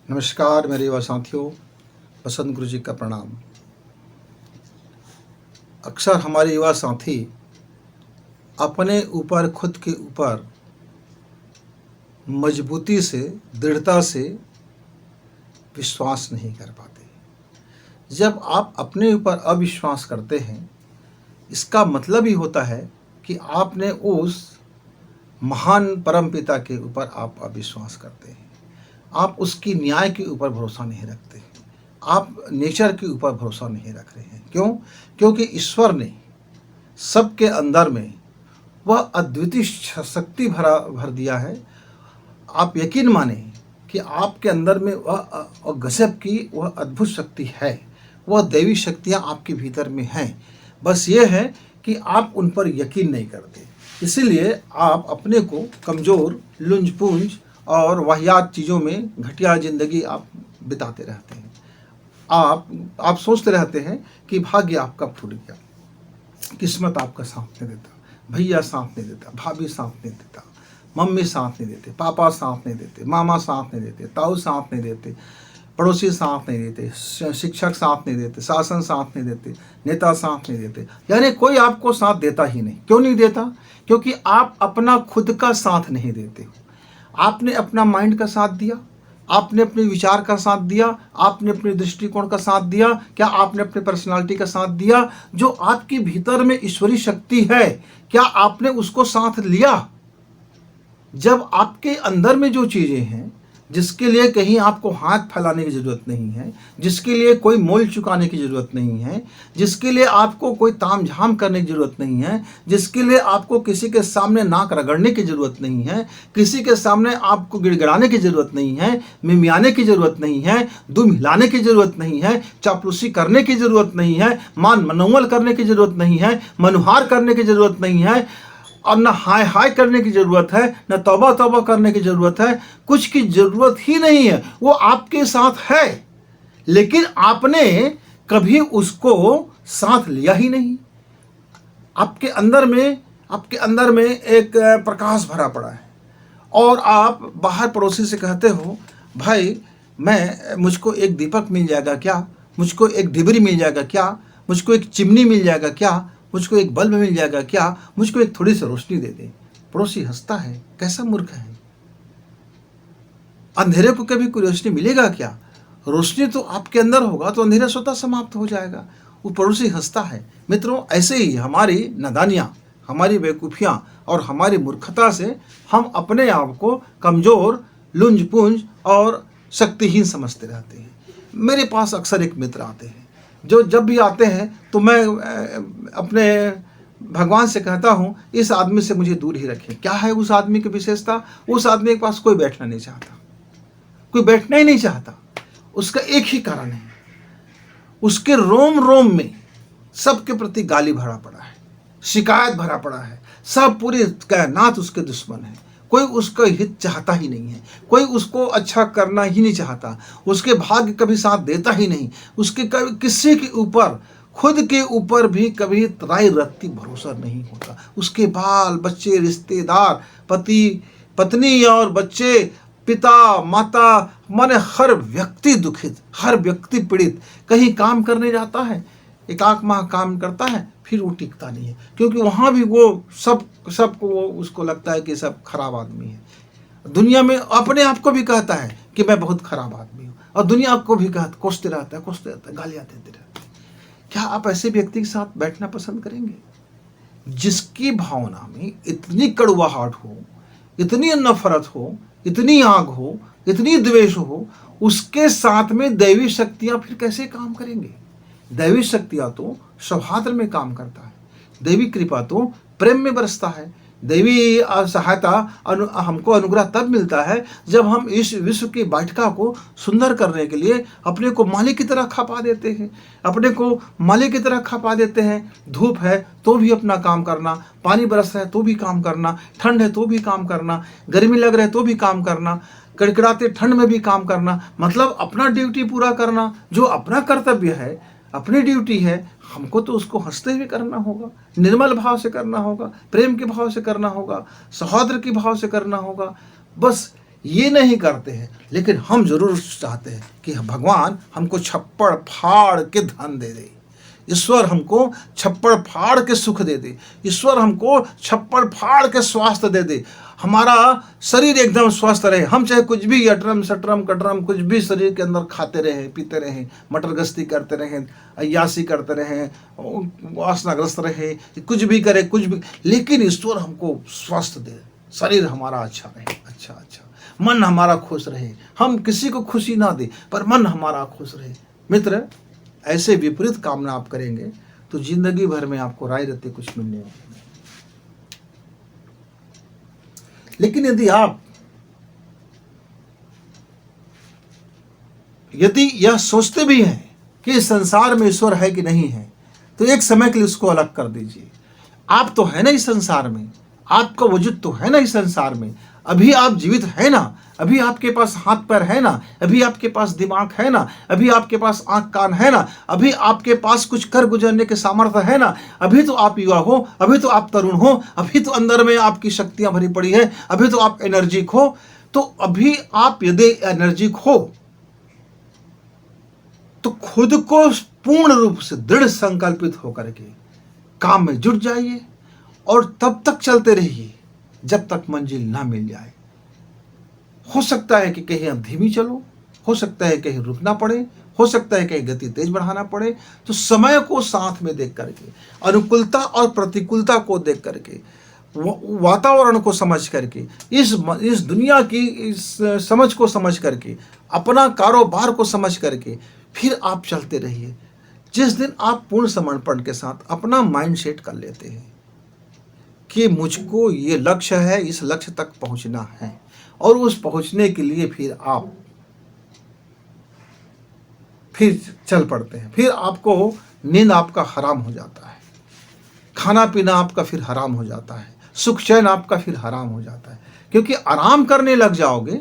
नमस्कार मेरे युवा साथियों, बसंत गुरु जी का प्रणाम। अक्सर हमारे युवा साथी अपने ऊपर, खुद के ऊपर मजबूती से, दृढ़ता से विश्वास नहीं कर पाते। जब आप अपने ऊपर अविश्वास करते हैं, इसका मतलब ही होता है कि आपने उस महान परमपिता के ऊपर आप अविश्वास करते हैं। आप उसकी न्याय के ऊपर भरोसा नहीं रखते हैं। आप नेचर के ऊपर भरोसा नहीं रख रहे हैं। क्यों? क्योंकि ईश्वर ने सबके अंदर में वह अद्वितीय शक्ति भर दिया है। आप यकीन माने कि आपके अंदर में वह गजब की वह अद्भुत शक्ति है। वह दैवी शक्तियाँ आपके भीतर में हैं। बस ये है कि आप उन पर यकीन नहीं करते। इसीलिए आप अपने को कमज़ोर, लुंज-पुंज और वाहियात चीज़ों में घटिया ज़िंदगी आप बिताते रहते हैं। आप सोचते रहते हैं कि भाग्य आपका फूट गया, किस्मत आपका साथ नहीं देता, भैया साथ नहीं देता, भाभी साथ नहीं देता, मम्मी साथ नहीं देते, पापा साथ नहीं देते, मामा साथ नहीं देते, ताऊ साथ नहीं देते, पड़ोसी साथ नहीं देते, शिक्षक साथ नहीं देते, शासन साथ नहीं देते, नेता साथ नहीं देते। यानी कोई आपको साथ देता ही नहीं। क्यों नहीं देता? क्योंकि आप अपना खुद का साथ नहीं देते हो। आपने अपना माइंड का साथ दिया, आपने अपने विचार का साथ दिया, आपने अपने दृष्टिकोण का साथ दिया, क्या आपने अपने पर्सनालिटी का साथ दिया? जो आपके भीतर में ईश्वरीय शक्ति है, क्या आपने उसको साथ लिया? जब आपके अंदर में जो चीज़ें हैं, जिसके लिए कहीं आपको हाथ फैलाने की ज़रूरत नहीं है, जिसके लिए कोई मोल चुकाने की ज़रूरत नहीं है, जिसके लिए आपको कोई तामझाम करने की ज़रूरत नहीं है, जिसके लिए आपको किसी के सामने नाक रगड़ने की ज़रूरत नहीं है, किसी के सामने आपको गिड़गिड़ाने की ज़रूरत नहीं है, मिमियाने की ज़रूरत नहीं है, दुम हिलाने की ज़रूरत नहीं है, चापलूसी करने की ज़रूरत नहीं है, मान मनोवल करने की ज़रूरत नहीं है, मनुहार करने की ज़रूरत नहीं है, और न हाय हाय करने की ज़रूरत है, न तौबा तौबा करने की ज़रूरत है। कुछ की ज़रूरत ही नहीं है। वो आपके साथ है, लेकिन आपने कभी उसको साथ लिया ही नहीं। आपके अंदर में एक प्रकाश भरा पड़ा है और आप बाहर पड़ोसी से कहते हो, भाई मुझको एक दीपक मिल जाएगा क्या? मुझको एक डिबरी मिल जाएगा क्या? मुझको एक चिमनी मिल जाएगा क्या? मुझको एक बल्ब मिल जाएगा क्या? मुझको एक थोड़ी सी रोशनी दे दे। पड़ोसी हंसता है, कैसा मूर्ख है। अंधेरे को कभी कोई रोशनी मिलेगा क्या? रोशनी तो आपके अंदर होगा तो अंधेरा स्वतः समाप्त हो जाएगा। वो पड़ोसी हंसता है। मित्रों, ऐसे ही हमारी नादानियाँ, हमारी बेवकूफ़ियाँ और हमारी मूर्खता से हम अपने आप को कमज़ोर, लुंज-पुंज और शक्तिहीन समझते रहते हैं। मेरे पास अक्सर एक मित्र आते हैं, जो जब भी आते हैं तो मैं अपने भगवान से कहता हूँ, इस आदमी से मुझे दूर ही रखें। क्या है उस आदमी की विशेषता? उस आदमी के पास कोई बैठना नहीं चाहता, कोई बैठना ही नहीं चाहता। उसका एक ही कारण है, उसके रोम रोम में सबके प्रति गाली भरा पड़ा है, शिकायत भरा पड़ा है। सब पूरी कायनात उसके दुश्मन है। कोई उसका हित चाहता ही नहीं है, कोई उसको अच्छा करना ही नहीं चाहता, उसके भाग्य कभी साथ देता ही नहीं। उसके किसी के ऊपर, खुद के ऊपर भी कभी त्राई रत्ती भरोसा नहीं होता। उसके बाल बच्चे, रिश्तेदार, पति पत्नी और बच्चे, पिता माता, माने हर व्यक्ति दुखित, हर व्यक्ति पीड़ित। कहीं काम करने जाता है, एक आध माह काम करता है, फिर वो टिकता नहीं है, क्योंकि वहाँ भी वो सबको वो उसको लगता है कि सब खराब आदमी है। दुनिया में अपने आप को भी कहता है कि मैं बहुत खराब आदमी हूँ, और दुनिया को भी कोसते रहता है, गालियाँ देते रहता है। क्या आप ऐसे व्यक्ति के साथ बैठना पसंद करेंगे, जिसकी भावना में इतनी कड़वाहट हो, इतनी नफरत हो, इतनी आग हो, इतनी द्वेष हो? उसके साथ में दैवी शक्तियाँ फिर कैसे काम करेंगे? दैवी शक्तियाँ तो सौहार्द में काम करता है, दैवी कृपा तो प्रेम में बरसता है। दैवी सहायता हमको अनुग्रह तब मिलता है जब हम इस विश्व की वाटिका को सुंदर करने के लिए अपने को माली की तरह खपा देते हैं, अपने को माली की तरह खपा देते हैं। धूप है तो भी अपना काम करना, पानी बरस रहा है तो भी काम करना, ठंड है तो भी काम करना, गर्मी लग रहा है तो भी काम करना, कड़कड़ाते ठंड में भी काम करना। मतलब अपना ड्यूटी पूरा करना, जो अपना कर्तव्य है, अपनी ड्यूटी है, हमको तो उसको हंसते हुए करना होगा, निर्मल भाव से करना होगा, प्रेम के भाव से करना होगा, सौहार्द के भाव से करना होगा। बस ये नहीं करते हैं, लेकिन हम जरूर चाहते हैं कि भगवान हमको छप्पड़ फाड़ के धन दे दे, ईश्वर हमको छप्पड़ फाड़ के सुख दे दे, ईश्वर हमको छप्पड़ फाड़ के स्वास्थ्य दे दे, हमारा शरीर एकदम स्वस्थ रहे। हम चाहे कुछ भी अटरम सटरम कटरम कुछ भी शरीर के अंदर खाते रहें, पीते रहें, मटर गश्ती करते रहें, अय्यासी करते रहें, वासनाग्रस्त रहे, कुछ भी करें कुछ भी, लेकिन ईश्वर हमको स्वस्थ दे, शरीर हमारा अच्छा रहे, अच्छा मन हमारा खुश रहे, हम किसी को खुशी ना दे पर मन हमारा खुश रहे। मित्र, ऐसे विपरीत कामना आप करेंगे तो जिंदगी भर में आपको राय रहते कुछ मिलने वाला नहीं। लेकिन यदि यह सोचते भी हैं कि इस संसार में ईश्वर है कि नहीं है, तो एक समय के लिए उसको अलग कर दीजिए। आप तो है ना इस संसार में, आपका वजूद तो है ना इस संसार में, अभी आप जीवित है ना, अभी आपके पास हाथ पैर है ना, अभी आपके पास दिमाग है ना, अभी आपके पास आंख कान है ना, अभी आपके पास कुछ कर गुजरने के सामर्थ्य है ना, अभी तो आप युवा हो, अभी तो आप तरुण हो, अभी तो अंदर में आपकी शक्तियां भरी पड़ी है, अभी तो आप एनर्जिक हो। तो अभी आप यदि एनर्जिक हो तो खुद को पूर्ण रूप से दृढ़ संकल्पित होकर के काम में जुट जाइए और तब तक चलते रहिए जब तक मंजिल ना मिल जाए। हो सकता है कि कहीं आप धीमी चलो, हो सकता है कहीं रुकना पड़े, हो सकता है कहीं गति तेज बढ़ाना पड़े। तो समय को साथ में देख करके, अनुकूलता और प्रतिकूलता को देख करके, वातावरण को समझ करके, इस दुनिया की इस समझ को समझ करके, अपना कारोबार को समझ करके फिर आप चलते रहिए। जिस दिन आप पूर्ण समर्पण के साथ अपना माइंड सेट कर लेते हैं कि मुझको ये लक्ष्य है, इस लक्ष्य तक पहुंचना है, और उस पहुंचने के लिए फिर आप फिर चल पड़ते हैं। फिर आपको नींद आपका हराम हो जाता है, खाना पीना आपका फिर हराम हो जाता है, सुख चैन आपका फिर हराम हो जाता है। क्योंकि आराम करने लग जाओगे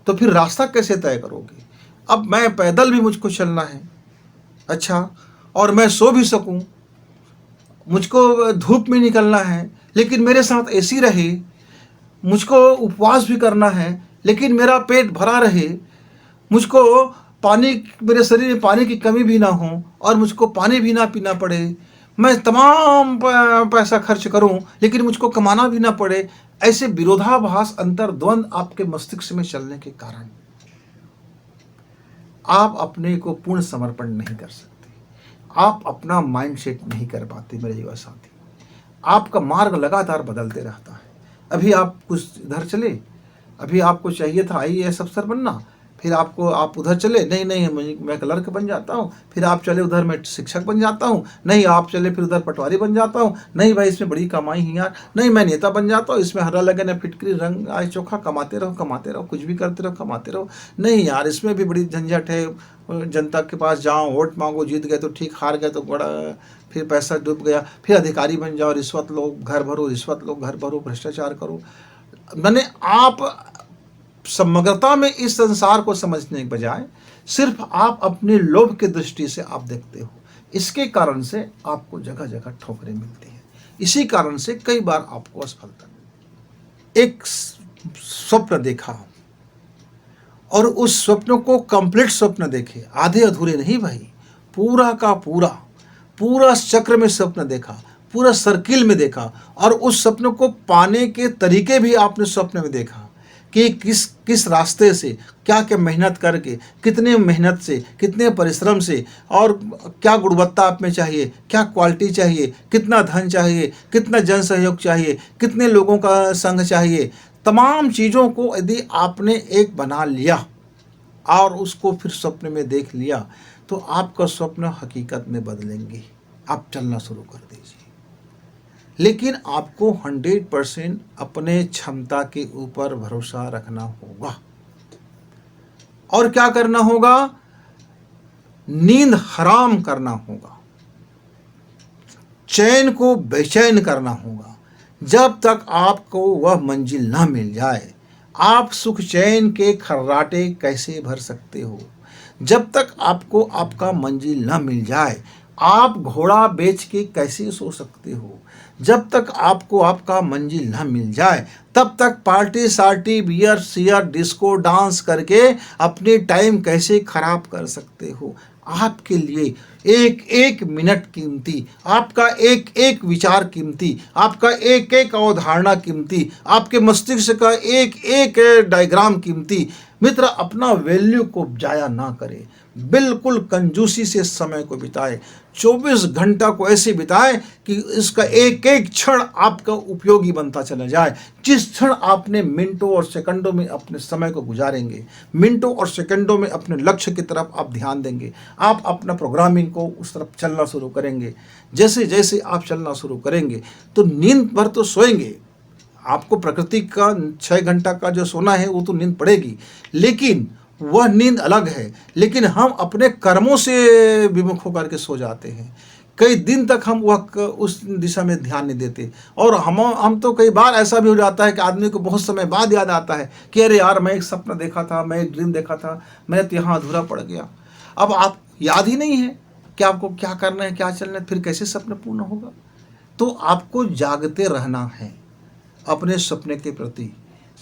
तो फिर रास्ता कैसे तय करोगे। अब मैं पैदल भी मुझको चलना है, अच्छा, और मैं सो भी सकूं, मुझको धूप में निकलना है लेकिन मेरे साथ एसी रहे, मुझको उपवास भी करना है लेकिन मेरा पेट भरा रहे, मुझको पानी, मेरे शरीर में पानी की कमी भी ना हो और मुझको पानी भी ना पीना पड़े, मैं तमाम पैसा खर्च करूं लेकिन मुझको कमाना भी ना पड़े। ऐसे विरोधाभास अंतर्द्वंद आपके मस्तिष्क में चलने के कारण आप अपने को पूर्ण समर्पण नहीं कर सकते, आप अपना माइंड सेट नहीं कर पाते। मेरे युवा साथी, आपका मार्ग लगातार बदलते रहता है। अभी आप कुछ इधर चले, अभी आपको चाहिए था IAS अफसर बनना, फिर आप उधर चले, नहीं मैं क्लर्क बन जाता हूँ, फिर आप चले उधर मैं शिक्षक बन जाता हूँ, नहीं आप चले फिर उधर पटवारी बन जाता हूँ, नहीं भाई इसमें बड़ी कमाई है यार, नहीं मैं नेता बन जाता हूँ, इसमें हरा लगे ना फिटकरी रंग आए चोखा, कमाते रहो, कुछ भी करते रहो, कमाते रहो, नहीं यार इसमें भी बड़ी झंझट है, जनता के पास जाओ, वोट मांगो, जीत गए तो ठीक, हार गए तो बड़ा फिर पैसा डूब गया, फिर अधिकारी बन जाओ, रिश्वत लो घर भरो, भ्रष्टाचार करो। मैंने आप समग्रता में इस संसार को समझने के बजाय सिर्फ आप अपने लोभ की दृष्टि से आप देखते हो। इसके कारण से आपको जगह जगह ठोकरें मिलती हैं, इसी कारण से कई बार आपको असफलता मिलती। एक स्वप्न देखा और उस स्वप्न को कंप्लीट स्वप्न देखे, आधे अधूरे नहीं भाई, पूरा का पूरा चक्र में स्वप्न देखा, पूरा सर्किल में देखा, और उस स्वप्न को पाने के तरीके भी आपने स्वप्न में देखा कि किस रास्ते से क्या मेहनत करके, कितने मेहनत से, कितने परिश्रम से, और क्या गुणवत्ता आप में चाहिए, क्या क्वालिटी चाहिए, कितना धन चाहिए, कितना जन सहयोग चाहिए, कितने लोगों का संग चाहिए। तमाम चीज़ों को यदि आपने एक बना लिया और उसको फिर स्वप्न में देख लिया तो आपका स्वप्न हकीकत में बदलेंगे। आप चलना शुरू कर दीजिए, लेकिन आपको 100% अपने क्षमता के ऊपर भरोसा रखना होगा। और क्या करना होगा? नींद हराम करना होगा, चैन को बेचैन करना होगा। जब तक आपको वह मंजिल ना मिल जाए, आप सुख चैन के खर्राटे कैसे भर सकते हो? जब तक आपको आपका मंजिल ना मिल जाए, आप घोड़ा बेच के कैसे सो सकते हो? जब तक आपको आपका मंजिल न मिल जाए तब तक पार्टी सार्टी बियर शियर डिस्को डांस करके अपनी टाइम कैसे खराब कर सकते हो। आपके लिए एक एक मिनट कीमती, आपका एक एक विचार कीमती, आपका एक एक अवधारणा कीमती, आपके मस्तिष्क का एक एक डायग्राम कीमती। मित्र, अपना वैल्यू को जाया ना करें, बिल्कुल कंजूसी से समय को बिताए। 24 घंटा को ऐसे बिताएं कि इसका एक एक क्षण आपका उपयोगी बनता चला जाए। जिस क्षण आपने मिनटों और सेकंडों में अपने समय को गुजारेंगे, मिनटों और सेकंडों में अपने लक्ष्य की तरफ आप ध्यान देंगे, आप अपना प्रोग्रामिंग को उस तरफ चलना शुरू करेंगे। जैसे जैसे आप चलना शुरू करेंगे तो नींद भर तो सोएंगे, आपको प्रकृति का 6 घंटा का जो सोना है वो तो नींद पड़ेगी, लेकिन वह नींद अलग है। लेकिन हम अपने कर्मों से विमुख होकर के सो जाते हैं, कई दिन तक हम वह उस दिशा में ध्यान नहीं देते। और हम तो कई बार ऐसा भी हो जाता है कि आदमी को बहुत समय बाद याद आता है कि अरे यार, मैं एक सपना देखा था, मैं एक ड्रीम देखा था, मैं तो यहाँ अधूरा पड़ गया। अब आप याद ही नहीं है कि आपको क्या करना है, क्या चलना है, फिर कैसे सपना पूर्ण होगा। तो आपको जागते रहना है, अपने सपने के प्रति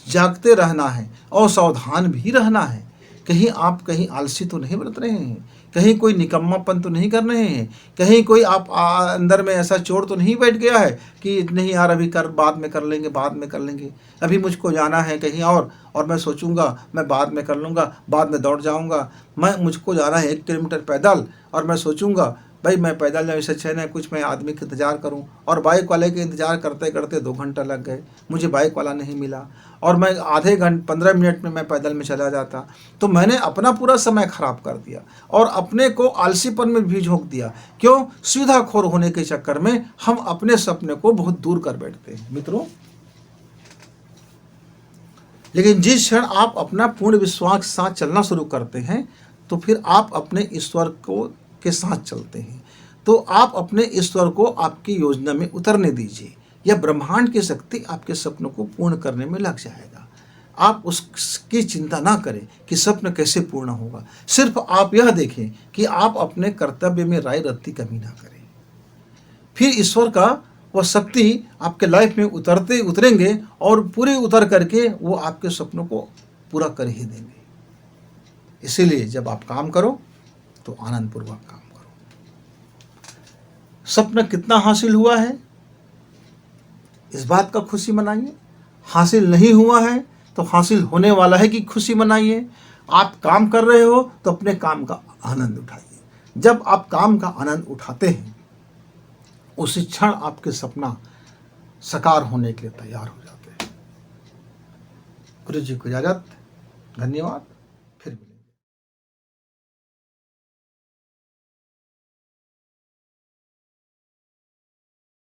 जागते रहना है और सावधान भी रहना है। कहीं आप कहीं आलसी तो नहीं बरत रहे हैं, कहीं कोई निकम्मापन तो नहीं कर रहे हैं, कहीं कोई आप अंदर में ऐसा चोर तो नहीं बैठ गया है कि नहीं यार अभी कर, बाद में कर लेंगे, बाद में कर लेंगे, अभी मुझको जाना है कहीं और मैं सोचूंगा मैं बाद में कर लूँगा, बाद में दौड़ जाऊँगा। मुझको जाना है 1 किलोमीटर पैदल और मैं सोचूंगा भाई मैं पैदल जाऊँ, इससे अच्छा है कुछ मैं आदमी का इंतज़ार करूँ। और बाइक वाले के इंतज़ार करते करते 2 घंटा लग गए, मुझे बाइक वाला नहीं मिला और मैं आधे घंटे 15 मिनट में मैं पैदल में चला जाता। तो मैंने अपना पूरा समय खराब कर दिया और अपने को आलसीपन में भी झोंक दिया। क्यों? सुविधाखोर होने के चक्कर में हम अपने सपने को बहुत दूर कर बैठते हैं मित्रों। लेकिन जिस क्षण आप अपना पूर्ण विश्वास के साथ चलना शुरू करते हैं तो फिर आप अपने ईश्वर को के साथ चलते हैं। तो आप अपने ईश्वर को आपकी योजना में उतरने दीजिए, यह ब्रह्मांड की शक्ति आपके सपनों को पूर्ण करने में लग जाएगा। आप उसकी चिंता ना करें कि स्वप्न कैसे पूर्ण होगा, सिर्फ आप यह देखें कि आप अपने कर्तव्य में राय रत्ती कमी ना करें। फिर ईश्वर का वह शक्ति आपके लाइफ में उतरेंगे और पूरी उतर करके वो आपके सपनों को पूरा कर ही देंगे। इसीलिए जब आप काम करो तो आनंद पूर्वक काम करो। सपना कितना हासिल हुआ है इस बात का खुशी मनाइए, हासिल नहीं हुआ है तो हासिल होने वाला है कि खुशी मनाइए। आप काम कर रहे हो तो अपने काम का आनंद उठाइए। जब आप काम का आनंद उठाते हैं उसी क्षण आपके सपना साकार होने के लिए तैयार हो जाते हैं। गुरु जी को इजाजत, धन्यवाद।